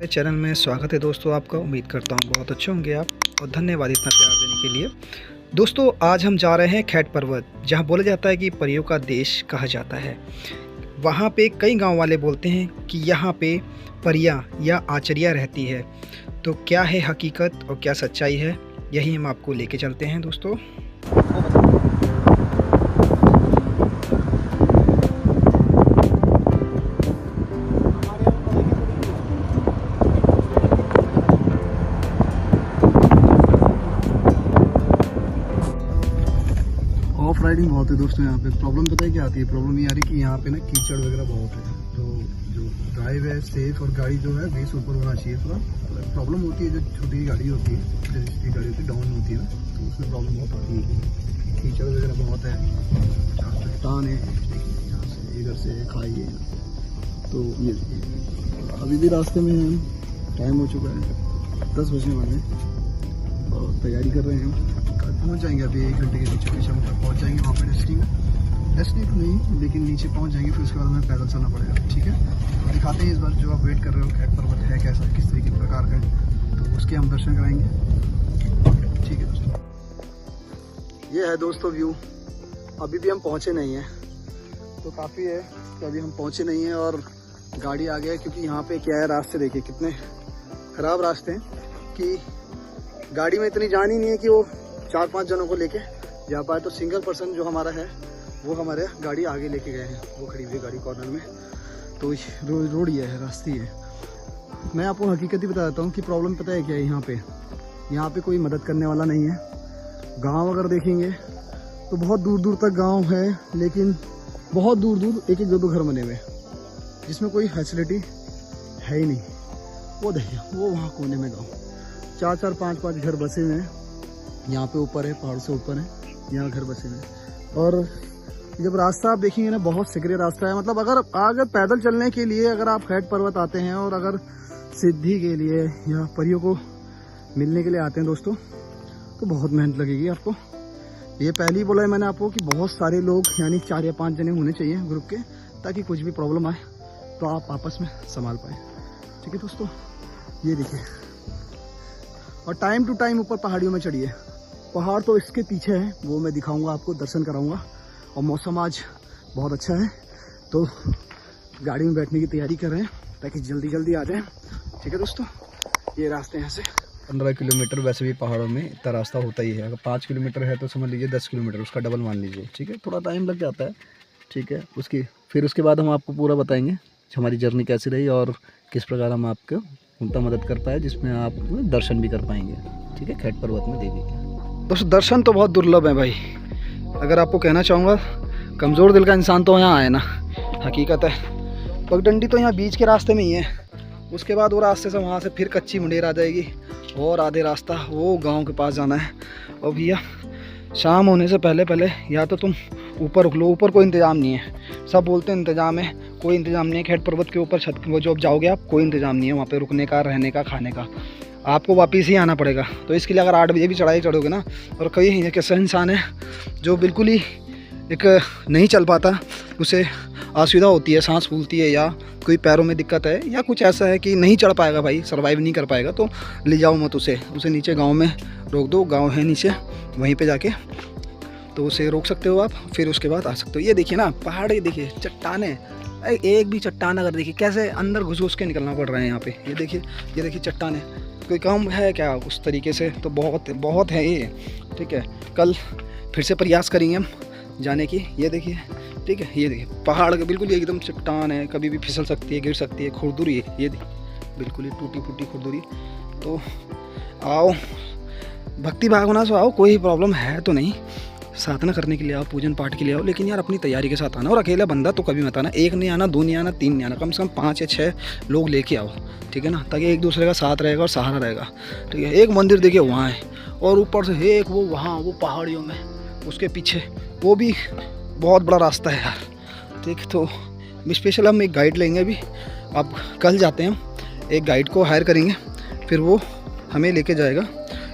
मेरे चैनल में स्वागत है दोस्तों आपका। उम्मीद करता हूँ बहुत अच्छे होंगे आप, और धन्यवाद इतना प्यार देने के लिए। दोस्तों आज हम जा रहे हैं खैट पर्वत, जहाँ बोला जाता है कि परियों का देश कहा जाता है। वहाँ पे कई गांव वाले बोलते हैं कि यहाँ पे परियां या आचरियाँ रहती है। तो क्या है हकीकत और क्या सच्चाई है, यही हम आपको लेके चलते हैं दोस्तों। ऑफ राइडिंग बहुत है दोस्तों यहाँ पे। प्रॉब्लम पता है क्या आती है? प्रॉब्लम ये आ रही है कि यहाँ पे ना कीचड़ वगैरह बहुत है, तो जो ड्राइव है सेफ और गाड़ी जो है बेस ऊपर होना चाहिए। थोड़ा प्रॉब्लम होती है, जो छोटी गाड़ी होती है, छोटी गाड़ी होती है डाउन होती है, तो उसमें प्रॉब्लम बहुत आती है। कीचड़ वगैरह बहुत है, चट्टान है, यहाँ से इधर से खाई है। तो ये अभी भी रास्ते में हैं, टाइम हो चुका है 10 बजने वाले हैं और तैयारी कर रहे हैं। पहुंच जाएंगे अभी 1 घंटे के पीछे हम तक पहुंच जाएंगे वहाँ पे। डेस्टिनी तो नहीं, लेकिन नीचे पहुंच जाएंगे, फिर उसके बाद हमें पैदल चलना पड़ेगा। ठीक है, तो दिखाते हैं इस बार जो आप वेट कर रहे हो खैट पर्वत है कैसा, किस तरीके प्रकार का है, तो उसके हम दर्शन कराएंगे। ठीक है दोस्तों, ये है दोस्तों व्यू। अभी भी हम पहुँचे नहीं हैं, तो काफ़ी है कि अभी हम पहुँचे नहीं हैं और गाड़ी आ गया है। क्योंकि यहाँ पे क्या है, रास्ते देखिए कितने ख़राब रास्ते हैं कि गाड़ी में इतनी जान ही नहीं है कि वो 4-5 जनों को लेके जा पाए। तो सिंगल पर्सन जो हमारा है वो हमारे गाड़ी आगे लेके गए हैं, वो खड़ी हुई गाड़ी कॉर्नर में। तो रोड ये है, रास्ते है। मैं आपको हकीकत ही बता देता हूँ कि प्रॉब्लम पता है क्या है। यहाँ पे कोई मदद करने वाला नहीं है। गांव अगर देखेंगे तो बहुत दूर दूर तक गांव है, लेकिन बहुत दूर दूर 1-1, 2-2 घर बने हुए जिसमें कोई फैसिलिटी है ही नहीं। वो देखिए, वो वहाँ कोने में गाँव 4-4, 5-5 घर बसे हुए हैं। यहाँ पे ऊपर है, पहाड़ से ऊपर है, यहाँ घर बसे हुए हैं। और जब रास्ता आप देखेंगे ना, बहुत सिकरे रास्ता है। मतलब अगर पैदल चलने के लिए अगर आप खैट पर्वत आते हैं और अगर सिद्धि के लिए या परियों को मिलने के लिए आते हैं दोस्तों, तो बहुत मेहनत लगेगी आपको। ये पहले ही बोला है मैंने आपको कि बहुत सारे लोग, यानी 4 या 5 जने होने चाहिए ग्रुप के, ताकि कुछ भी प्रॉब्लम आए तो आप आपस में संभाल पाए। ठीक है दोस्तों, ये देखिए। और टाइम टू टाइम ऊपर पहाड़ियों में चढ़िए। पहाड़ तो इसके पीछे है, वो मैं दिखाऊंगा आपको, दर्शन कराऊंगा। और मौसम आज बहुत अच्छा है, तो गाड़ी में बैठने की तैयारी कर रहे हैं ताकि जल्दी जल्दी आ जाएं। ठीक है दोस्तों, ये रास्ते यहाँ से 15 किलोमीटर, वैसे भी पहाड़ों में इतना रास्ता होता ही है। अगर 5 किलोमीटर है तो समझ लीजिए 10 किलोमीटर, उसका डबल मान लीजिए। ठीक है, थोड़ा टाइम लग जाता है। ठीक है, फिर उसके बाद हम आपको पूरा बताएंगे हमारी जर्नी कैसी रही और किस प्रकार हम आपको उतना मदद कर पाए जिसमें आप दर्शन भी कर पाएंगे। ठीक है, खैट पर्वत में देवी के दोस्तों दर्शन तो बहुत दुर्लभ है भाई। अगर आपको कहना चाहूँगा, कमज़ोर दिल का इंसान तो यहाँ आए ना, हकीकत है। पगडंडी तो यहाँ बीच के रास्ते में ही है। उसके बाद वो रास्ते से वहाँ से फिर कच्ची मुंडेर आ जाएगी और आधे रास्ता वो गांव के पास जाना है। और भैया शाम होने से पहले या तो तुम ऊपर रुक लो। ऊपर कोई इंतज़ाम नहीं है, सब बोलते हैं इंतज़ाम है, कोई इंतज़ाम नहीं है। खैट पर्वत के ऊपर छत वो जो आप जाओगे आप, कोई इंतज़ाम नहीं है वहाँ पे रुकने का, रहने का, खाने का। आपको वापस ही आना पड़ेगा। तो इसके लिए अगर 8 बजे भी चढ़ाई चढ़ोगे ना, और कई ऐसा इंसान है जो बिल्कुल ही एक नहीं चल पाता, उसे असुविधा होती है, सांस फूलती है, या कोई पैरों में दिक्कत है, या कुछ ऐसा है कि नहीं चढ़ पाएगा भाई, सर्वाइव नहीं कर पाएगा, तो ले जाओ मत उसे नीचे गाँव में रोक दो। गाँव है नीचे, वहीं पर जाके तो उसे रोक सकते हो आप, फिर उसके बाद आ सकते हो। ये देखिए ना पहाड़, ये देखिए चट्टानें, एक भी चट्टान अगर देखिए कैसे अंदर घुस के निकलना पड़ रहा है यहाँ पे। ये देखिए चट्टानें, कोई काम है क्या उस तरीके से? तो बहुत है ये। ठीक है, कल फिर से प्रयास करेंगे हम जाने की। ये देखिए, ठीक है, ये देखिए पहाड़ के बिल्कुल एकदम चट्टान है, कभी भी फिसल सकती है, गिर सकती है, खुरदुरी है ये बिल्कुल ही टूटी फूटी खुरदुरी। तो आओ, भक्ति भावना से आओ, कोई प्रॉब्लम है तो नहीं। साधना करने के लिए आओ, पूजन पाठ के लिए आओ, लेकिन यार अपनी तैयारी के साथ आना। और अकेला बंदा तो कभी मत आना। 1 नहीं आना, 2 नहीं आना, 3 नहीं आना, कम से कम 5 या 6 लोग लेके आओ। ठीक है ना, ताकि एक दूसरे का साथ रहेगा और सहारा रहेगा। ठीक है, एक मंदिर देखिए वहाँ है, और ऊपर से एक वो वहाँ वो पहाड़ियों में, उसके पीछे वो भी बहुत बड़ा रास्ता है यार। ठीक, तो स्पेशल हम एक गाइड लेंगे अभी। अब कल जाते हैं हम, एक गाइड को हायर करेंगे, फिर वो हमें लेके जाएगा।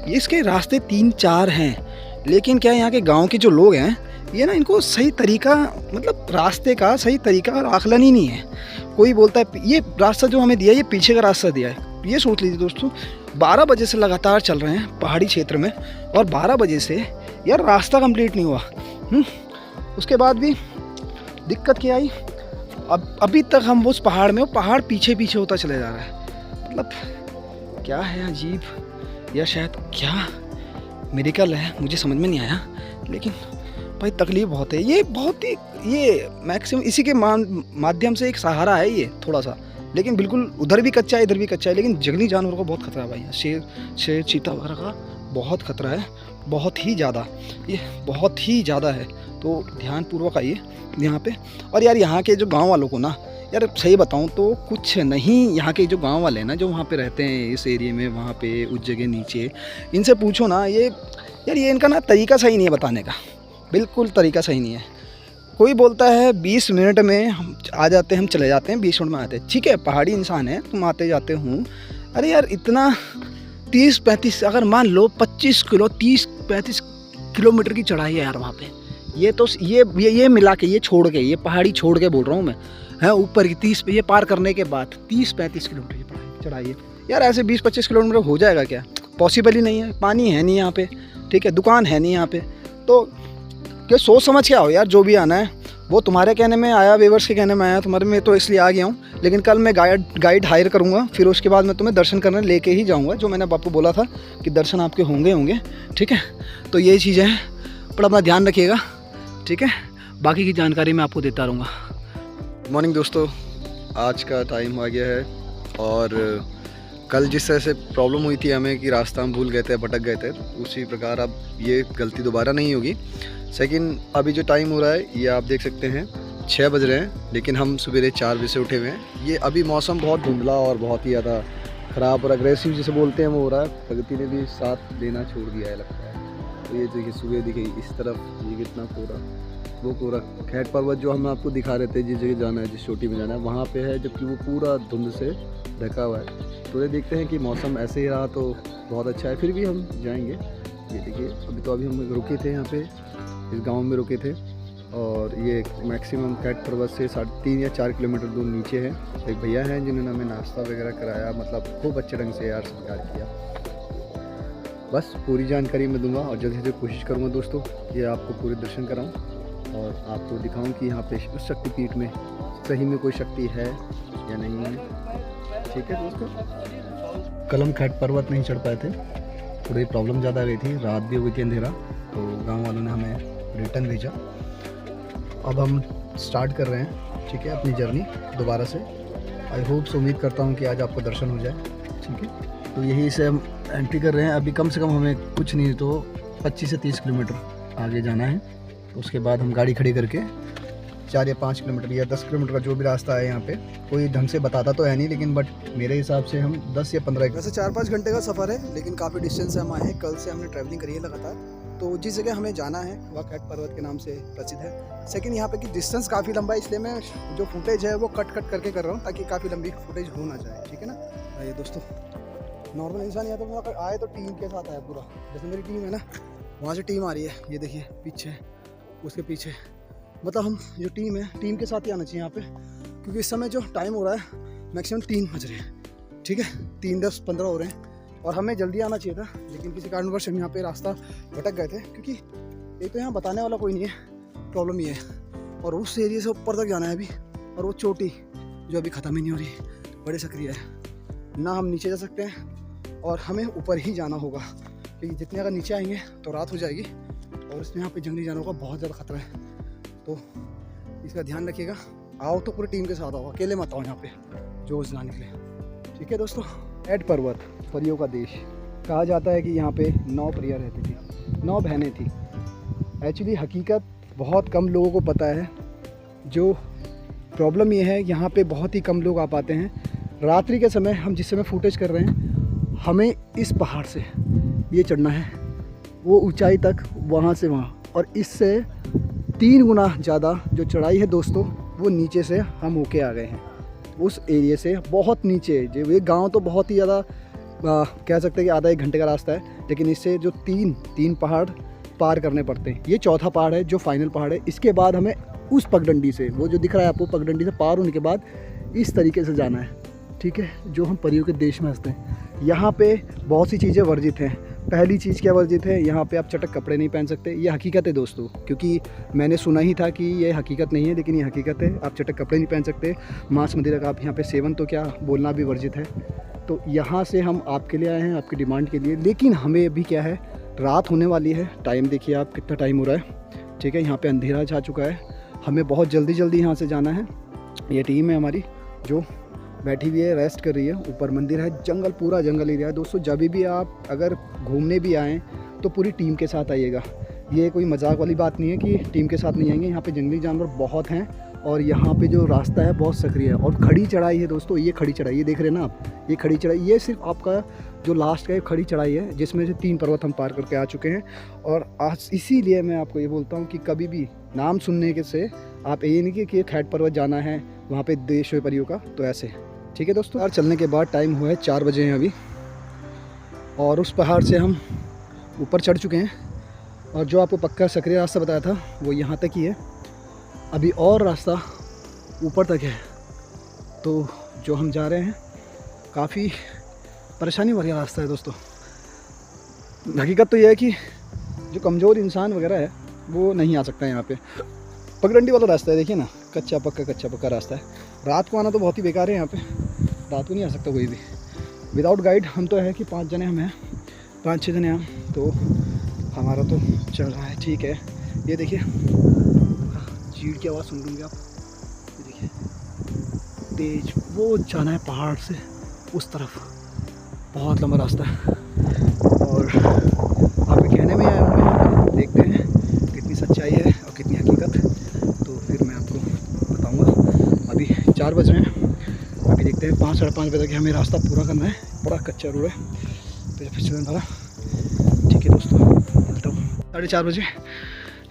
इसके रास्ते 3-4 हैं, लेकिन क्या यहाँ के गांव के जो लोग हैं, ये ना इनको सही तरीका, मतलब रास्ते का सही तरीका और आकलन ही नहीं है। कोई बोलता है ये रास्ता जो हमें दिया है, ये पीछे का रास्ता दिया है, ये सोच लीजिए दोस्तों, 12 बजे से लगातार चल रहे हैं पहाड़ी क्षेत्र में, और 12 बजे से यार रास्ता कंप्लीट नहीं हुआ। उसके बाद भी दिक्कत क्या आई, अब अभी तक हम उस पहाड़ में, वो पहाड़ पीछे पीछे होता चला जा रहा है। मतलब क्या है अजीब, या शायद क्या मेडिकल है, मुझे समझ में नहीं आया। लेकिन भाई तकलीफ बहुत है, ये बहुत ही, ये मैक्सिमम इसी के माध्यम से एक सहारा है ये थोड़ा सा। लेकिन बिल्कुल उधर भी कच्चा है, इधर भी कच्चा है। लेकिन जंगली जानवरों का बहुत खतरा है भाई, शेर चीता वगैरह का बहुत खतरा है, बहुत ही ज़्यादा, ये बहुत ही ज़्यादा है। तो ध्यानपूर्वक आइए यहाँ पे। और यार यहाँ के जो गांव वालों को ना, यार सही बताऊँ तो कुछ नहीं, यहाँ के जो गांव वाले हैं ना, जो वहाँ पे रहते हैं इस एरिया में, वहाँ पे उस जगह नीचे, इनसे पूछो ना, ये यार ये इनका ना तरीका सही नहीं है बताने का, बिल्कुल तरीका सही नहीं है। कोई बोलता है 20 मिनट में हम आ जाते हैं, हम चले जाते हैं, 20 मिनट में आते हैं। ठीक है, पहाड़ी इंसान है, तुम आते जाते हूँ। अरे यार इतना 30-35, अगर मान लो 25 किलो 30-35 किलोमीटर की चढ़ाई है यार वहाँ पे। ये तो ये मिला के, ये छोड़ के, ये पहाड़ी छोड़ के बोल रहा हूँ मैं, है ऊपर की 30 पे, ये पार करने के बाद 30-35 किलोमीटर की चढ़ाई है यार। ऐसे 20-25 किलोमीटर हो जाएगा क्या? पॉसिबल ही नहीं है। पानी है नहीं यहाँ पे, ठीक है, दुकान है नहीं यहाँ पे। तो क्या सोच समझ के आओ यार, जो भी आना है वो तुम्हारे कहने में आया, व्यूअर्स के कहने में आया, तुम्हारे में तो इसलिए आ गया हूँ। लेकिन कल मैं गाइड हायर करूँगा, फिर उसके बाद मैं तुम्हें दर्शन करने लेके ही जाऊँगा, जो मैंने आपको बोला था कि दर्शन आपके होंगे। ठीक है, तो यही चीज़ें हैं, पर अपना ध्यान रखिएगा, ठीक है। बाकी की जानकारी मैं आपको देता रहूँगा। गुड मॉर्निंग दोस्तों, आज का टाइम आ गया है। और कल जिस तरह से प्रॉब्लम हुई थी हमें कि रास्ता हम भूल गए थे, भटक गए थे, उसी प्रकार अब ये गलती दोबारा नहीं होगी। सेकंड, अभी जो टाइम हो रहा है ये आप देख सकते हैं 6 बज रहे हैं, लेकिन हम सवेरे 4 बजे से उठे हुए हैं। ये अभी मौसम बहुत धुंधला और बहुत ही ज़्यादा ख़राब और अग्रेसिव जिसे बोलते हैं वो हो रहा है। प्रगति ने भी साथ देना छोड़ दिया है लगता है। तो ये देखिए सुबह दिखी इस तरफ, ये कितना कोहरा, वो कोहरा। खैट पर्वत जो हम आपको दिखा रहे थे, जिस जगह जाना है, जिस चोटी में जाना है, वहाँ पे है, जबकि वो पूरा धुंध से ढका हुआ है। तो ये देखते हैं कि मौसम ऐसे ही रहा तो बहुत अच्छा है, फिर भी हम जाएंगे। ये देखिए अभी हम रुके थे यहाँ पे, इस गांव में रुके थे, और ये मैक्सिमम खैट पर्वत से 3.5 या 4 किलोमीटर दूर नीचे है। एक भैया हैं जिन्होंने हमें नाश्ता वगैरह कराया, मतलब खूब अच्छे ढंग से यार सत्कार किया। बस पूरी जानकारी मैं दूंगा और जल्दी से कोशिश करूँगा दोस्तों कि आपको पूरे दर्शन कराऊँ और आपको दिखाऊँ कि यहाँ पे उस शक्तिपीठ में सही में कोई शक्ति है या नहीं है। ठीक है दोस्तों, कल हम खैट पर्वत नहीं चढ़ पाए थे, थोड़ी प्रॉब्लम ज़्यादा आ गई थी, रात भी हो गई थी, अंधेरा, तो गांव वालों ने हमें रिटर्न भेजा। अब हम स्टार्ट कर रहे हैं, ठीक है, अपनी जर्नी दोबारा से। आई होप सो, उम्मीद करता हूँ कि आज आपको दर्शन हो जाए। ठीक है, तो यही से हम एंट्री कर रहे हैं। अभी कम से कम हमें कुछ नहीं तो 25 से 30 किलोमीटर आगे जाना है। तो उसके बाद हम गाड़ी खड़ी करके 4 या 5 किलोमीटर या 10 किलोमीटर का जो भी रास्ता है, यहाँ पे कोई ढंग से बताता तो है नहीं, लेकिन बट मेरे हिसाब से हम 10 या 15, वैसे 4-5 घंटे का सफ़र है, लेकिन काफ़ी डिस्टेंस से हम आए हैं। कल से हमने ट्रैवलिंग करी है लगातार। तो जिस जगह हमें जाना है वह खैट पर्वत के नाम से प्रसिद्ध है। सेकंड, यहाँ पे की डिस्टेंस काफ़ी लंबा है, इसलिए मैं जो फुटेज है वो कट करके कर रहा हूँ, ताकि काफ़ी लंबी फुटेज हो ना जाए। ठीक है ना। ये दोस्तों, नॉर्मल इंसान यहाँ तो आए तो टीम के साथ आया पूरा, जैसे मेरी टीम है ना, वहाँ से टीम आ रही है, ये देखिए पीछे, उसके पीछे, मतलब हम जो टीम है, टीम के साथ ही आना चाहिए यहाँ पे, क्योंकि इस समय जो टाइम हो रहा है मैक्सिमम 3 बज रहे हैं। ठीक है, 3:10-15 हो रहे हैं और हमें जल्दी आना चाहिए था, लेकिन किसी कारणवश हम यहाँ पे रास्ता भटक गए थे, क्योंकि एक तो यहाँ बताने वाला कोई नहीं है, प्रॉब्लम ये है, और उस एरिया से ऊपर तक जाना है अभी, और वो चोटी जो अभी ख़त्म ही नहीं हो रही, बड़ी सक्रिय है ना, हम नीचे जा सकते हैं और हमें ऊपर ही जाना होगा, क्योंकि जितने अगर नीचे आएंगे तो रात हो जाएगी, और इसमें यहाँ पे जंगली जानवरों का बहुत ज़्यादा खतरा है। तो इसका ध्यान रखिएगा। आओ तो पूरी टीम के साथ आओ, अकेले मत आओ यहाँ पे जो ना निकले। ठीक है दोस्तों, खैट पर्वत परियों का देश कहा जाता है कि यहाँ पे 9 परियां रहती थी, 9 बहनें थी। एक्चुअली हकीकत बहुत कम लोगों को पता है। जो प्रॉब्लम ये है, यहाँ पे बहुत ही कम लोग आ पाते हैं। रात्रि के समय हम जिस समय फुटेज कर रहे हैं, हमें इस पहाड़ से ये चढ़ना है वो ऊंचाई तक, वहाँ से वहाँ, और इससे 3 गुना ज़्यादा जो चढ़ाई है दोस्तों, वो नीचे से हम होके आ गए हैं, उस एरिया से बहुत नीचे। जो ये गांव तो बहुत ही ज़्यादा कह सकते हैं कि आधा 1 घंटे का रास्ता है, लेकिन इससे जो 3 पहाड़ पार करने पड़ते हैं। ये चौथा पहाड़ है जो फाइनल पहाड़ है। इसके बाद हमें उस पगडंडी से, वो जो दिख रहा है आपको पगडंडी से पार होने के बाद, इस तरीके से जाना है। ठीक है, जो हम परियों के देश में हंसते हैं। यहाँ पे बहुत सी चीज़ें वर्जित हैं। पहली चीज़ क्या वर्जित है, यहाँ पे आप चटक कपड़े नहीं पहन सकते। ये हकीकत है दोस्तों, क्योंकि मैंने सुना ही था कि ये हकीकत नहीं है, लेकिन ये हकीकत है। आप चटक कपड़े नहीं पहन सकते। मांस मदिरा का आप यहाँ पे सेवन तो क्या बोलना भी वर्जित है। तो यहाँ से हम आपके लिए आए हैं, आपकी डिमांड के लिए। लेकिन हमें अभी क्या है, रात होने वाली है। टाइम देखिए आप कितना टाइम हो रहा है, ठीक है। यहाँ पे अंधेरा छा चुका है। हमें बहुत जल्दी जल्दी यहाँ से जाना है। ये टीम है हमारी जो बैठी हुई है, रेस्ट कर रही है। ऊपर मंदिर है, जंगल, पूरा जंगल एरिया है दोस्तों। जब भी आप अगर घूमने भी आएँ तो पूरी टीम के साथ आइएगा। ये कोई मजाक वाली बात नहीं है कि टीम के साथ नहीं आएंगे। यहाँ पे जंगली जानवर बहुत हैं और यहाँ पे जो रास्ता है बहुत सक्रिय है और खड़ी चढ़ाई है दोस्तों। ये खड़ी चढ़ाई, ये देख रहे हैं ना आप, ये खड़ी चढ़ाई, ये सिर्फ आपका जो लास्ट का ये खड़ी चढ़ाई है, जिसमें से 3 पर्वत हम पार करके आ चुके हैं। और आज इसीलिए मैं आपको ये बोलता हूँ कि कभी भी नाम सुनने के से आप ये नहीं कि खैट पर्वत जाना है, वहाँ पे देश है परियों का, तो ऐसे, ठीक है दोस्तों। यार चलने के बाद टाइम हुआ है 4 बजे हैं अभी, और उस पहाड़ से हम ऊपर चढ़ चुके हैं। और जो आपको पक्का सक्रिय रास्ता बताया था वो यहाँ तक ही है। अभी और रास्ता ऊपर तक है। तो जो हम जा रहे हैं काफ़ी परेशानी वाला रास्ता है दोस्तों। हकीकत तो यह है कि जो कमज़ोर इंसान वगैरह है वो नहीं आ सकता है यहाँ पे। पगडंडी वाला रास्ता है, देखिए ना, कच्चा पक्का रास्ता है। रात को आना तो बहुत ही बेकार है यहाँ पे, रात को नहीं आ सकता कोई भी विदाउट गाइड। हम तो है कि 5 जने हम हैं, 5-6 जने हम, तो हमारा तो चल रहा है, ठीक है। ये देखिए चीड़ की आवाज़ सुन लूँगे आप, ये देखिए तेज, वो जाना है पहाड़ से उस तरफ, बहुत लंबा रास्ता है। और आपके कहने में आया हूँ मैं, देखते हैं कितनी सच्चाई है और कितनी हकीकत, तो फिर मैं आपको बताऊँगा। अभी 4 बज रहे हैं, अभी देखते हैं 5-5:30 बजे तक हमें रास्ता पूरा करना है। बड़ा कच्चा रोड है, तो फिर चलने वाला, ठीक है दोस्तों। मिलता हूँ 4:30 बजे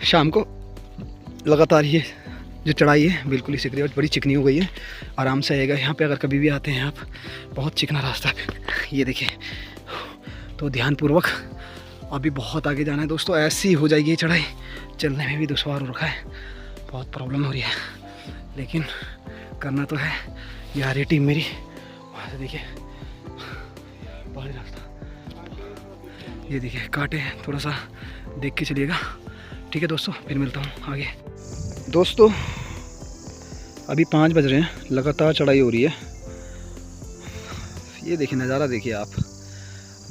शाम को। लगातार ये जो चढ़ाई है बिल्कुल ही सिकरी और बड़ी चिकनी हो गई है, आराम से आएगा यहाँ पे अगर कभी भी आते हैं आप। बहुत चिकना रास्ता है, ये देखिए, तो ध्यानपूर्वक। अभी बहुत आगे जाना है दोस्तों, ऐसी हो जाएगी ये चढ़ाई, चलने में भी दुश्वार हो रखा है, बहुत प्रॉब्लम हो रही है, लेकिन करना तो है। ये आ रही टीम मेरी, वहाँ से देखिए पहाड़ी रास्ता, ये देखिए कांटे हैं, थोड़ा सा देख के चलिएगा, ठीक है दोस्तों। फिर मिलता हूँ आगे। दोस्तों अभी 5 बज रहे हैं, लगातार चढ़ाई हो रही है। ये देखिए नज़ारा, देखिए आप,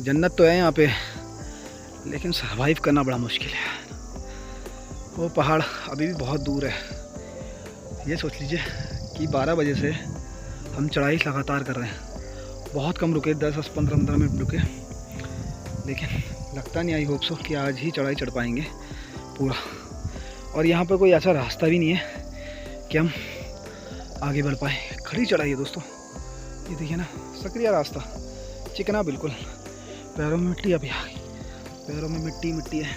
जन्नत तो है यहाँ पे, लेकिन सर्वाइव करना बड़ा मुश्किल है। वो पहाड़ अभी भी बहुत दूर है। ये सोच लीजिए कि 12 बजे से हम चढ़ाई लगातार कर रहे हैं, बहुत कम रुके, 10-15 मिनट रुके, लेकिन लगता नहीं, आई होप सो कि आज ही चढ़ाई चढ़ पाएंगे पूरा। और यहाँ पर कोई ऐसा रास्ता भी नहीं है कि हम आगे बढ़ पाए, खड़ी चढ़ाई है दोस्तों। ये देखिए ना, सक्रिय रास्ता, चिकना बिल्कुल, पैरों में मिट्टी अभी आ गई, पैरों में मिट्टी है।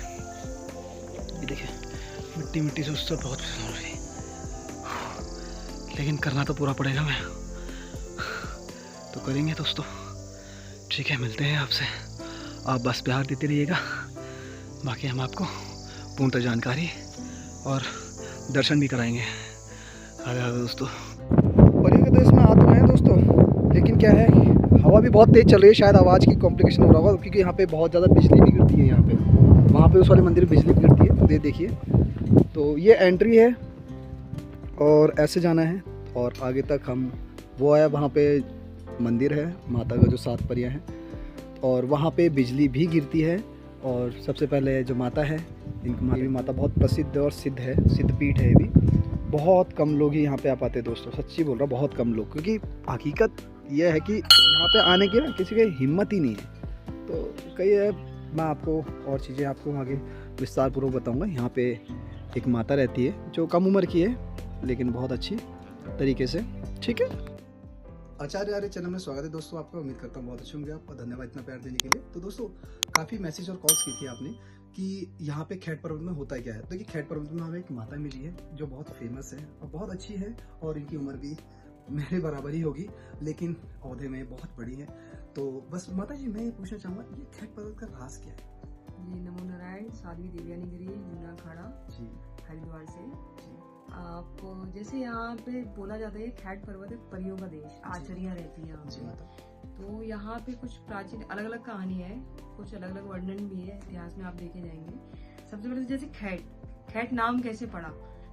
ये देखिए मिट्टी से उससे बहुत पसंद हो रही, लेकिन करना तो पूरा पड़ेगा। मैं तो करेंगे दोस्तों, ठीक है। मिलते हैं आपसे, आप बस प्यार देते रहिएगा, बाकी हम आपको पूर्णतः जानकारी और दर्शन भी कराएंगे। आगे दोस्तों, परियों के देश में आ तो हैं दोस्तों, लेकिन क्या है, हवा भी बहुत तेज़ चल रही है, शायद आवाज़ की कॉम्प्लिकेशन हो रहा होगा, क्योंकि यहाँ पे बहुत ज़्यादा बिजली भी गिरती है। यहाँ पे, वहाँ पे उस वाले मंदिर में बिजली भी गिरती है, तो देखिए। तो ये एंट्री है और ऐसे जाना है, और आगे तक हम वो आया, वहाँ पे मंदिर है माता का जो 7 परियां हैं, और वहाँ पे बिजली भी गिरती है। और सबसे पहले जो माता है, इनकी माता बहुत प्रसिद्ध और सिद्ध है, सिद्धपीठ है ये भी। बहुत कम लोग ही यहाँ पे आ पाते हैं दोस्तों, सच्ची बोल रहा हूँ, बहुत कम लोग, क्योंकि हकीकत यह है कि यहाँ पे आने की ना किसी की हिम्मत ही नहीं है। तो कई है, मैं आपको और चीज़ें आपको आगे विस्तार पूर्वक बताऊँगा। यहाँ पे एक माता रहती है जो कम उम्र की है, लेकिन बहुत अच्छी तरीके से, ठीक है। आचार्य आर्य चैनल में स्वागत है दोस्तों आपका। उम्मीद करता हूँ बहुत अच्छे होंगे आप, और धन्यवाद इतना प्यार देने के लिए। तो दोस्तों काफ़ी मैसेज और कॉल्स की थी आपने कि यहाँ पे खैट पर्वत में होता क्या है। देखिए खैट पर्वत में हमें एक माता मिली है जो बहुत फेमस है और बहुत अच्छी है, और इनकी उम्र भी मेरे बराबर ही होगी, लेकिन औहदे में बहुत बड़ी है। तो बस माता जी, मैं ये पूछना चाहूँगा, ये खैट पर्वत का राज क्या है? जी नमो नारायण, साध्वी देवयानी गिरी, जूना अखाड़ा जी, हरिद्वार से। जी। आप जैसे यहाँ पे बोला जाता है खैट पर्वत एक परियों का देश, आचरियाँ रहती है यहाँ जी पे। माता। तो यहाँ पे कुछ प्राचीन अलग अलग कहानी है, कुछ अलग अलग वर्णन भी है, इतिहास में आप देखे जाएंगे। सबसे पहले जैसे खैट नाम कैसे पड़ा।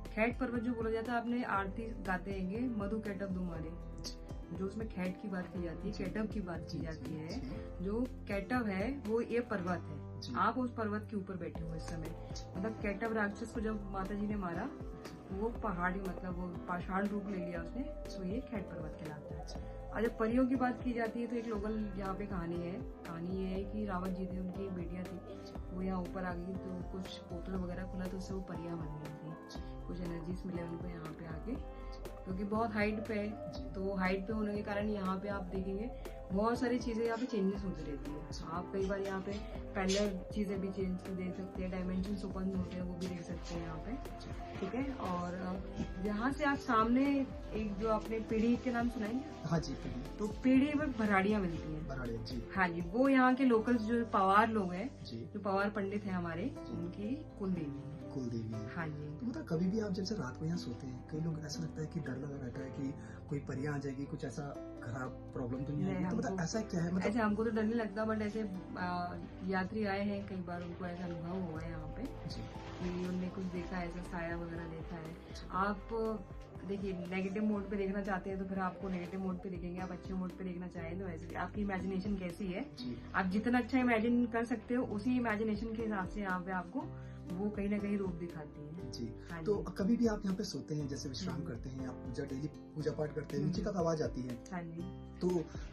खैट पर्वत जो बोला जाता है, आपने आरती गाते हैंगे मधु कैटब दुमारे, जो उसमें खैट की बात की जाती है, कैटब की बात की जाती है। जो कैटब है वो ये पर्वत है, आप उस पर्वत के ऊपर बैठे हो इस समय। मतलब कैटब राक्षस को जब माता जी ने मारा, वो पहाड़ी मतलब वो पाषाण रूप ले लिया उसने, तो ये खैट पर्वत कहलाता है। और जब परियों की बात की जाती है तो एक लोकल यहाँ पे कहानी ये है कि रावण जी थे, उनकी बेटियां थी, वो यहाँ ऊपर आ गई तो कुछ पोर्टल वगैरह खुला तो उससे वो परियां बन गई थी। कुछ एनर्जीज मिले उनको यहाँ पे आके, क्योंकि बहुत हाइट पे है, तो हाइट पे होने के कारण यहाँ पे आप देखेंगे बहुत सारी चीजें यहाँ पे चेंजेस होती रहती है। आप कई बार यहाँ पे पहले चीजें भी चेंज देख सकते हैं, डायमेंशन ओपन होते हैं वो भी देख सकते हैं यहाँ पे, ठीक है। और यहाँ से आप सामने एक जो आपने पीढ़ी के नाम सुनाएंगे। हाँ जी पीढ़ी। तो पीढ़ी में भराड़ियाँ मिलती हैं। भराड़िया जी। हाँ जी, वो यहाँ के लोकल जो पवार लोग हैं, जी। जो पवार पंडित हैं हमारे, उनकी कुल देवी है। कुल देवी है। हाँ जी। तो मतलब कभी भी आप जैसे रात को यहाँ सोते हैं, कई लोग ऐसा लगता है कि डर लगा रहता है कि कोई परियां आ जाएगी, कुछ ऐसा खराब प्रॉब्लम तो नहीं आएगी, तो मतलब ऐसा क्या है? मतलब ऐसे हमको तो डर नहीं लगता, बट ऐसे यात्री आए हैं कई बार, उनको ऐसा अनुभव हुआ है यहाँ पे कि उनने कुछ देखा है, ऐसा साया वगैरह देखा है। आप देखिए नेगेटिव मोड पे देखना चाहते हैं तो फिर आपको नेगेटिव मोड पे देखेंगे, आप अच्छे मोड पे देखना चाहें तो ऐसे। आपकी इमेजिनेशन कैसी है, आप जितना अच्छा इमेजिन कर सकते हो उसी इमेजिनेशन के हिसाब से यहाँ पे आपको वो कहीं ना कहीं रूप दिखाती है जी। हाँ तो जी। कभी भी आप यहाँ पे सोते हैं, जैसे विश्राम करते हैं, आप पूजा डेली पूजा पाठ करते हैं, नीचे तक आवाज आती है, हाँ जी। तो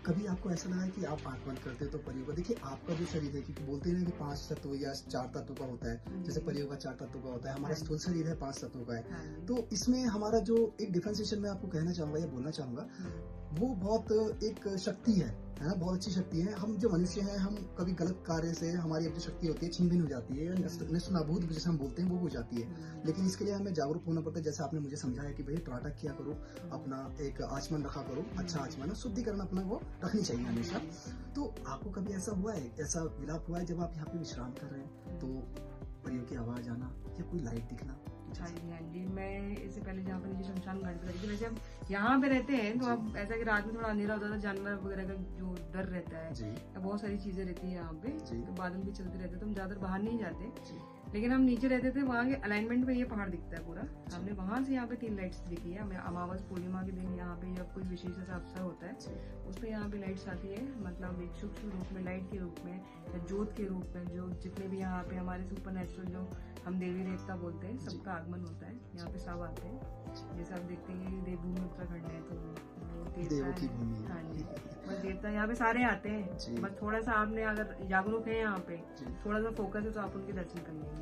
कभी आपको ऐसा लगा है कि आप आंख बंद करते हो तो परियों का, देखिए आपका जो शरीर है, क्योंकि बोलते हैं कि 5 तत्व या 4 तत्व का होता है, जैसे परियों का 4 तत्व का होता है, हमारा स्थूल शरीर है 5 तत्वों का है। तो इसमें हमारा जो एक डिफरेंशिएशन मैं आपको कहना चाहूंगा या बोलना चाहूंगा, वो बहुत एक शक्ति है ना, बहुत अच्छी शक्ति है। हम जो मनुष्य हैं, हम कभी गलत कार्य से हमारी जो शक्ति होती है छिन भिन हो जाती है, नेस्तनाबूद जैसे हम बोलते हैं वो हो जाती है। लेकिन इसके लिए हमें जागरूक होना पड़ता है, जैसे आपने मुझे समझाया कि भाई त्राटक किया करो, अपना एक आचमन रखा करो, अच्छा आचमन, शुद्धिकरण अपना वो रखनी चाहिए हमेशा। तो आपको कभी ऐसा हुआ है, ऐसा विलाप हुआ है जब आप यहाँ पे विश्राम कर रहे हैं तो परियों की आवाज आना या कोई लाइट दिखना? हाँ जी। मैं इससे पहले जहाँ पे नीचे शमशान घाट पे रहती थी, वैसे हम यहाँ पे रहते हैं तो अब ऐसा कि रात में थोड़ा अंधेरा होता था, जानवर वगैरह का जो डर रहता है या बहुत सारी चीजें रहती है यहाँ पे, तो बादल भी चलते रहते, तो हम ज्यादातर बाहर नहीं जाते। लेकिन हम नीचे रहते थे, वहाँ के अलाइनमेंट में ये पहाड़ दिखता है पूरा। हमने वहाँ से यहाँ पे 3 लाइट्स दिखी है हमें। अमावस पूर्णिमा के दिन यहाँ पे जब कोई विशेष ऐसा अवसर होता है उसमें यहाँ पे लाइट्स आती है, मतलब एक सूक्ष्म रूप में, लाइट के रूप में या ज्योत के रूप में। जो जितने भी यहाँ पे हमारे सुपर नेचुरल जो हम देवी देवता बोलते हैं, सबका आगमन होता है यहाँ पे, सब आते हैं। जैसे आप देखते हैं देवभूमि उत्तराखंड है तो देवों की भूमि। हाँ जी, बस देवता यहाँ पे सारे आते हैं। बस थोड़ा सा आपने अगर जागरूक है यहाँ पे, थोड़ा सा फोकस है तो आप उनके दर्शन कर लेंगे।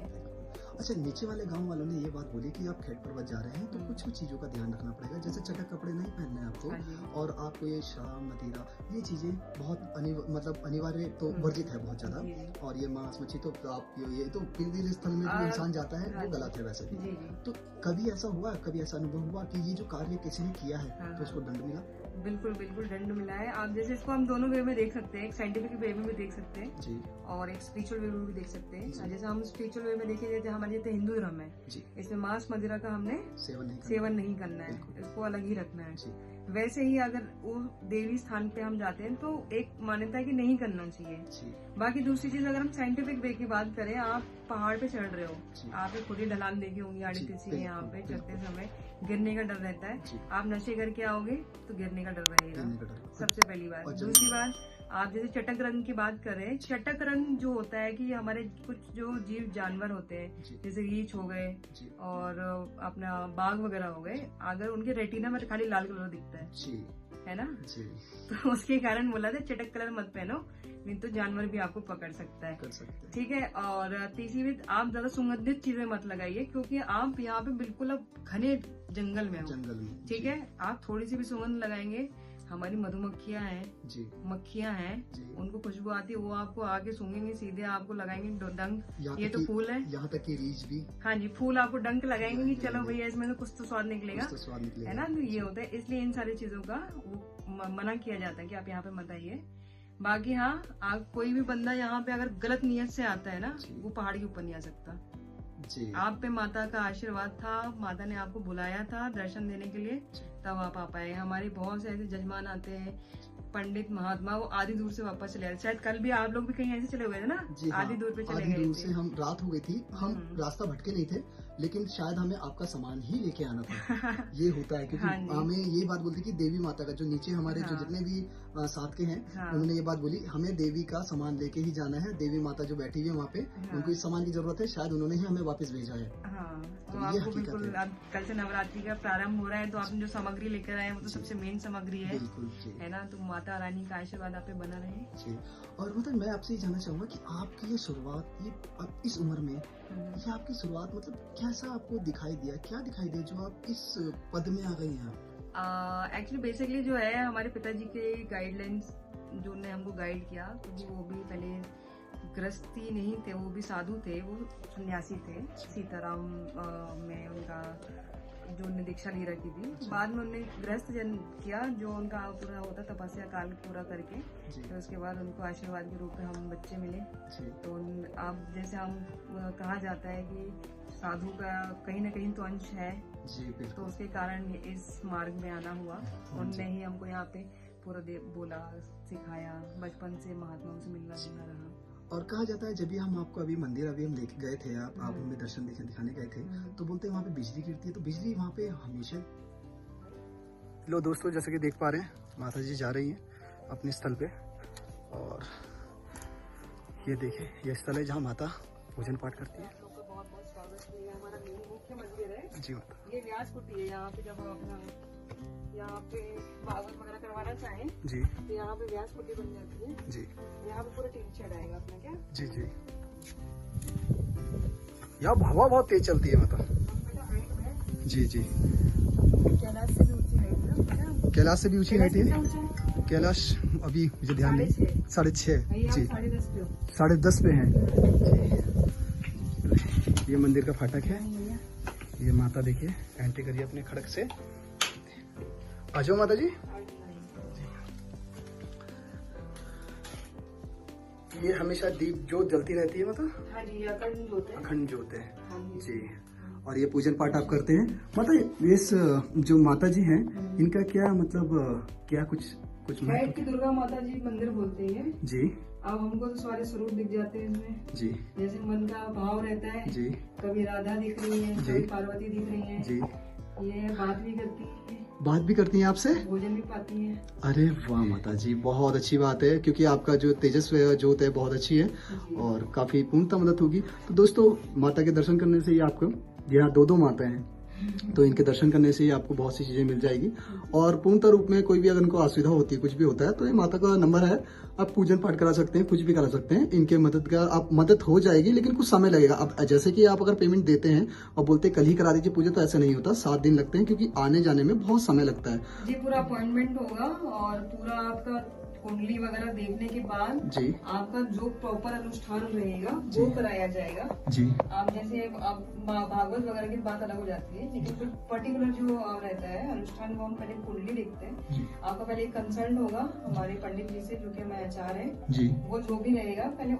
अच्छा, नीचे वाले गांव वालों ने ये बात बोली कि आप खैट पर्वत जा रहे हैं तो कुछ कुछ चीजों का ध्यान रखना पड़ेगा, जैसे चटक कपड़े नहीं पहनने हैं आपको, और आपको ये शराब मदिरा ये चीजें बहुत मतलब अनिवार्य तो वर्जित है बहुत ज्यादा, और ये मांस मच्छी तो आप ये तो तीर्थ स्थल में जो इंसान जाता है वो गलत है वैसे भी। तो कभी ऐसा हुआ, कभी ऐसा अनुभव हुआ कि ये जो कार्य किसी ने किया है तो उसको दंड मिला? बिल्कुल बिल्कुल दंड मिला है। आप जैसे इसको हम दोनों वे में देख सकते हैं, एक साइंटिफिक वे में भी देख सकते हैं जी, और एक स्पिरिचुअल वे में भी देख सकते हैं। जैसे हम स्पिरिचुअल वे में देखें, जैसे हमारे जैसे हिंदू धर्म है जी, इसमें मांस मदिरा का हमने सेवन नहीं करना है, इसको अलग ही रखना है। वैसे ही अगर वो देवी स्थान पे हम जाते हैं तो एक मान्यता है कि नहीं करना चाहिए। बाकी दूसरी चीज, अगर हम साइंटिफिक वे की बात करें, आप पहाड़ पे चढ़ रहे हो, आपने खुद ही ढलान देखी होंगी आड़ी तिरछी, यहाँ पे चढ़ते समय गिरने का डर रहता है। आप नशे करके आओगे तो गिरने का डर रहेगा, सबसे पहली बात। दूसरी बात, आप जैसे चटक रंग की बात करें, चटक रंग जो होता है कि हमारे कुछ जो जीव जानवर होते हैं, जैसे रीछ हो गए और अपना बाघ वगैरह हो गए, अगर उनके रेटिना में खाली लाल कलर दिखता है ना, तो उसके कारण बोला था चटक कलर मत पहनो, नहीं तो जानवर भी आपको पकड़ सकता है। ठीक है। और तीसरी बात, आप ज्यादा सुगंधित चीजें मत लगाइए, क्योंकि आप यहाँ पे बिल्कुल अब घने जंगल में हो। ठीक है। आप थोड़ी सी भी सुगंध लगाएंगे, हमारी मधुमक्खियां हैं, मक्खियां हैं, उनको खुशबू आती है, वो आपको आके सूंघेंगे, सीधे आपको लगाएंगे डंक, ये तो फूल है, यहाँ तक कि रीछ भी, हाँ जी, फूल आपको डंक लगाएंगे कि चलो भैया इसमें तो कुछ तो स्वाद निकलेगा, है ना। तो ये होता है, इसलिए इन सारी चीजों का वो मना किया जाता है कि आप यहाँ पे मत आइए। बाकी हाँ, आप कोई भी बंदा यहाँ पे अगर गलत नियत से आता है ना, वो पहाड़ के ऊपर नहीं आ सकता। जी। आप पे माता का आशीर्वाद था, माता ने आपको बुलाया था दर्शन देने के लिए, तब आप आ पाए। हमारे बहुत से ऐसे जजमान आते हैं, पंडित महात्मा, वो आधी दूर से वापस चले आते। शायद कल भी आप लोग भी कहीं ऐसे चले गए थे ना? जी हाँ, आधी दूर पे चले आधी गए दूर से थे। हम, रात हो गई थी, हम रास्ता भटके नहीं थे, लेकिन शायद हमें आपका सामान ही लेके आना था। ये होता है क्योंकि हाँ जी। हमें ये बात बोलती कि देवी माता का जो नीचे हमारे जो हाँ। जितने भी साथ के हैं, हाँ। उन्होंने ये बात बोली हमें देवी का सामान लेके ही जाना है। देवी माता जो बैठी हुई है वहाँ पे, हाँ। उनको इस सामान की जरूरत है, शायद उन्होंने ही हमें वापस भेजा है। हाँ, तो तो ये आपको हकीकत बिल्कुल, है। अब कल से नवरात्रि का प्रारंभ हो रहा है, तो आपने जो सामग्री लेकर आए हैं वो तो सबसे मेन सामग्री है बिल्कुल जी। ना? तो माता रानी का आशीर्वाद आप पे बना रहे। जी। और मतलब मैं आपसे ये जानना चाहूंगा कि आपकी ये शुरुआत, ये अब इस उम्र में, ये आपकी शुरुआत मतलब कैसा आपको दिखाई दिया, क्या दिखाई दिया जो आप इस पद में आ गई हैं? एक्चुअली बेसिकली जो है, हमारे पिताजी के गाइडलाइंस जो ने हमको गाइड किया, क्योंकि वो भी पहले गृहस्थी नहीं थे, वो भी साधु थे, वो सन्यासी थे। सीताराम में उनका जो उन्होंने दीक्षा ले रखी थी, बाद में उन्होंने गृहस्थ जन किया, जो उनका पूरा होता तपस्या काल पूरा करके, तो उसके बाद उनको आशीर्वाद के रूप में हम बच्चे मिले। तो अब जैसे हम कहा जाता है कि साधु का कहीं ना कहीं तो अंश है, तो उसके कारण इस मार्ग में आना हुआ। उनने ही हमको यहाँ पे पूरा बोला, सिखाया, बचपन से महात्माओं से मिलना जुलना रहा। और कहा जाता है जब भी हम आपको अभी मंदिर अभी हम लेके गए थे, आप हमें दर्शन दिखाने गए थे, तो बोलते हैं वहाँ पे बिजली गिरती है, तो बिजली वहाँ पे हमेशा। लो दोस्तों, जैसे कि देख पा रहे हैं, माता जी जा रही हैं अपने स्थल पे, और ये देखिए ये स्थल है जहाँ माता पूजन पाठ करती है। बहुत बहुत स्वागत है, हमारा मुख्य मंदिर है जी माता। ये व्यास कुटी है। यहाँ पे जब अपना यहाँ पे भागवत वगैरह करवाना चाहें जी तो यहाँ पे व्यास कुटी बन जाती है। जी यहाँ पे पूरा टीन शेड आएगा अपना, क्या? जी जी। यहाँ हवा बहुत तेज चलती है माता। जी जी। कैलाश से भी ऊंची हाइट है। कैलाश से भी ऊंची हाइट है। कैलाश अभी मुझे ध्यान नहीं, 6:30 जी, 10:30 पे हो। 10:30 पे हैं जी। ये मंदिर का फाटक है। ये माता देखिए एंट्री करिए अपने खड़क से। आ जाओ माता जी। ये हमेशा दीप जोत जलती रहती है माता? हाँ जी, अखंड जोत है। अखंड जोत है हाँ जी। और ये पूजन पाठ आप करते हैं माता? इस जो माता जी हैं, इनका क्या मतलब, क्या कुछ खैट की दुर्गा माता जी मंदिर बोलते हैं जी। अब हमको तो सारे स्वरूप दिख जाते हैं इसमें जी। जैसे मन का भाव रहता है जी। कभी राधा दिख रही है, जी। कभी पार्वती दिख रही है जी। ये बात भी करती है, बात भी करती हैं आपसे? भोजन भी पाती है। अरे वाह माता जी, बहुत अच्छी बात है, क्योंकि आपका जो तेजस्वी जोत है बहुत अच्छी है और काफी पूर्णता मदद होगी। तो दोस्तों, माता के दर्शन करने से ही आपको, यहाँ दो माता हैं, तो इनके दर्शन करने से ही आपको बहुत सी चीजें मिल जाएगी। और पूर्णता रूप में कोई भी अगर उनको असुविधा होती है, कुछ भी होता है, तो ये माता का नंबर है, आप पूजन पाठ करा सकते हैं, कुछ भी करा सकते हैं। इनके मदद का आप मदद हो जाएगी, लेकिन कुछ समय लगेगा। अब जैसे कि आप अगर पेमेंट देते हैं और बोलते हैं कल ही करा दीजिए पूजा, तो ऐसा नहीं होता, 7 दिन लगते हैं, क्योंकि आने जाने में बहुत समय लगता है जी। पूरा अपॉइंटमेंट होगा और पूरा आपका कुंडली वगैरह देखने के बाद जी। आपका जो प्रॉपर अनुष्ठान रहेगा वो कराया जाएगा जी। आप जैसे आप भागवत वगैरह की बात अलग हो जाती है, लेकिन कुछ पर्टिकुलर जो रहता है अनुष्ठान, वो हम पहले कुंडली देखते हैं। आपका पहले कंसल्ट होगा हमारे पंडित जी से, जो कि हमारे आचार्य है जी। वो जो भी रहेगा पहले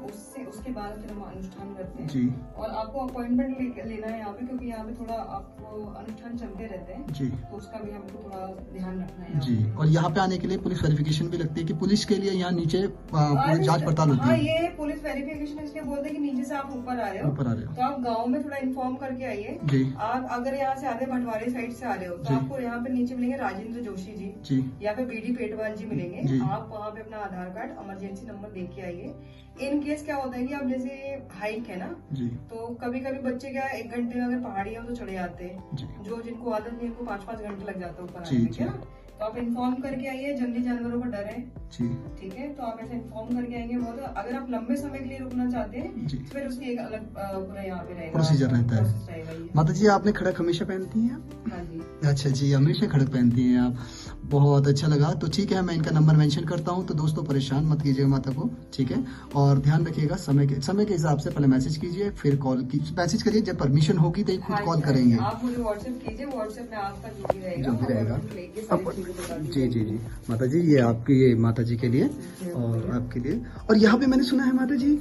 उसके बाद फिर हम अनुष्ठान करते हैं जी। और आपको अपॉइंटमेंट लेना है यहाँ पे, क्योंकि यहाँ पे थोड़ा आपको अनुष्ठान चलते रहते हैं जी। तो उसका भी हमको थोड़ा ध्यान रखना है जी। और यहाँ पे आने के लिए पुलिस वेरिफिकेशन भी लगती है कि पुलिस के लिए यहाँ नीचे पूरी जांच पड़ताल होती हाँ, है? ये पुलिस वेरिफिकेशन इसलिए बोलते हैं कि नीचे से आप ऊपर आ रहे हो, ऊपर आ रहे हो तो आप गांव में थोड़ा इन्फॉर्म करके आइए। जी। आप अगर यहाँ से आधे भटवारी साइड से आ रहे हो तो जी। आपको यहाँ पे नीचे मिलेंगे राजेंद्र जोशी जी जी। या फिर बीडी पेटवाल जी मिलेंगे। जी। आप वहाँ पे अपना आधार कार्ड, इमरजेंसी नंबर दे के आइए। इन केस क्या होता है कि आप जैसे हाइक है ना, जी। तो कभी कभी बच्चे क्या 1 घंटे में अगर पहाड़ी है तो चढ़े जाते हैं, जी। जो जिनको आदत नहीं है उनको 5-5 घंटे लग जाता है ऊपर जी, आने में, जी। क्या? तो आप इन्फॉर्म करके आइए, जंगली जानवरों का डर है, जी। ठीक है? तो आप ऐसे इन्फॉर्म करके आएंगे बहुत। अगर आप लंबे समय के लिए रुकना चाहते हैं जी। तो फिर उसकी एक अलग पूरा यहाँ पे रहेगा, प्रोसीजर रहता है। प्रोसेस रहेगा ये। माता जी, आपने खड़क हमेशा पहनती हैं आप? हाँ जी। अच्छा जी, हमेशा खड़क पहनती हैं आप, बहुत अच्छा लगा। तो ठीक है, मैं इनका नंबर मेंशन करता हूँ, तो दोस्तों परेशान मत कीजिएगा माता को, ठीक है? और ध्यान रखिएगा, समय के हिसाब से पहले मैसेज कीजिए, फिर कॉल की मैसेज करिए, जब परमिशन होगी तो खुद हाँ कॉल जी, करेंगे। आप मुझे व्हाट्सएप कीजिए, व्हाट्सएप में आपका जो भी रहेगा जो भी रहेगा। वो लेके सारी चीजें बता दीजिए। जी जी जी। माता जी, ये आपकी, ये माता जी के लिए और आपके लिए। और यहाँ पे मैंने सुना है माता जी,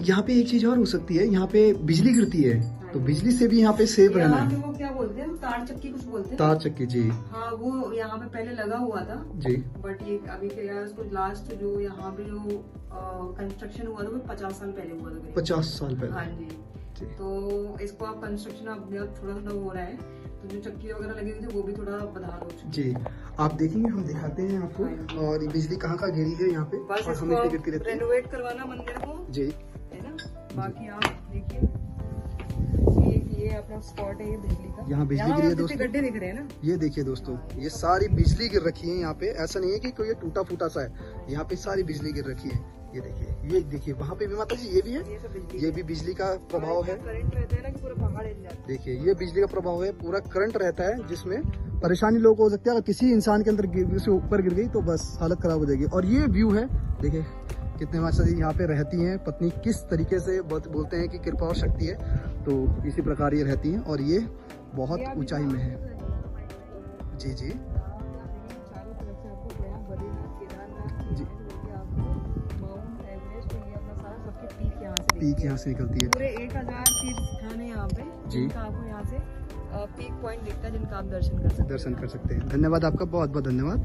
यहाँ पे एक चीज और हो सकती है, यहाँ पे बिजली गिरती है, तो बिजली से भी यहाँ पे सेफ रहना यहाँ पे है। वो क्या बोलते हैं, तार चक्की कुछ बोलते हैं। तार चक्की, जी हाँ, वो यहाँ पे पहले लगा हुआ था, जी। बट ये अभी क्या है, उसको लास्ट जो यहाँ पे जो कंस्ट्रक्शन हुआ था वो 50 साल पहले हुआ था करीब। 50 साल हाँ पहले। जी। जी। तो इसको आप कंस्ट्रक्शन अब थोड़ा थोड़ा हो रहा है, तो जो चक्की वगैरह लगी हुई थी वो भी थोड़ा बदहाल हो चुकी जी, आप देखेंगे, हम दिखाते हैं आपको। और ये बिजली कहाँ कहाँ गिरी है यहाँ पे, बस और इसको हमेशा गिरती रहती है। रेनोवेट करवाना मंदिर को, जी है ना। बाकी आप देखिए, ये अपना स्पॉट है, ये बिजली का। यहाँ बिजली गिरी है कितने दोस्तों। गड्ढे दिख रहे हैं ना। ये देखिए दोस्तों, ये सारी बिजली गिर रखी है यहाँ पे। ऐसा नहीं है कि कोई टूटा फूटा सा है, यहाँ पे सारी बिजली गिर रखी है। ये देखिए वहाँ पे भी माता जी ये भी है, ये सब बिजली, ये भी बिजली का प्रभाव है। करंट रहता है ना कि पूरा पहाड़ हिल जाता है। देखिए ये बिजली का प्रभाव है, पूरा करंट रहता है, जिसमें परेशानी लोगों को हो सकती है। अगर किसी इंसान के अंदर से ऊपर गिर गई तो बस हालत खराब हो जाएगी। और ये व्यू है, देखिए कितने माता जी यहाँ पे रहती हैं, पत्नी किस तरीके से बोलते हैं कि कृपा और शक्ति है, तो इसी प्रकार ये रहती हैं। और ये बहुत ऊंचाई में है। जी जी चारों तरफ से आपको गया बद्रीनाथ, केदारनाथ, जी। माउंट एवरेस्ट, और ये अपना सारा सबके पीक यहाँ से पीक यहाँ से निकलती है। पूरे 1000 तीर्थ स्थान है यहाँ पे, जी। जिनका आपको यहाँ से पीक पॉइंट दिखता है, जिनका आप दर्शन कर सकते हैं। दर्शन कर सकते हैं। धन्यवाद आपका, बहुत बहुत धन्यवाद।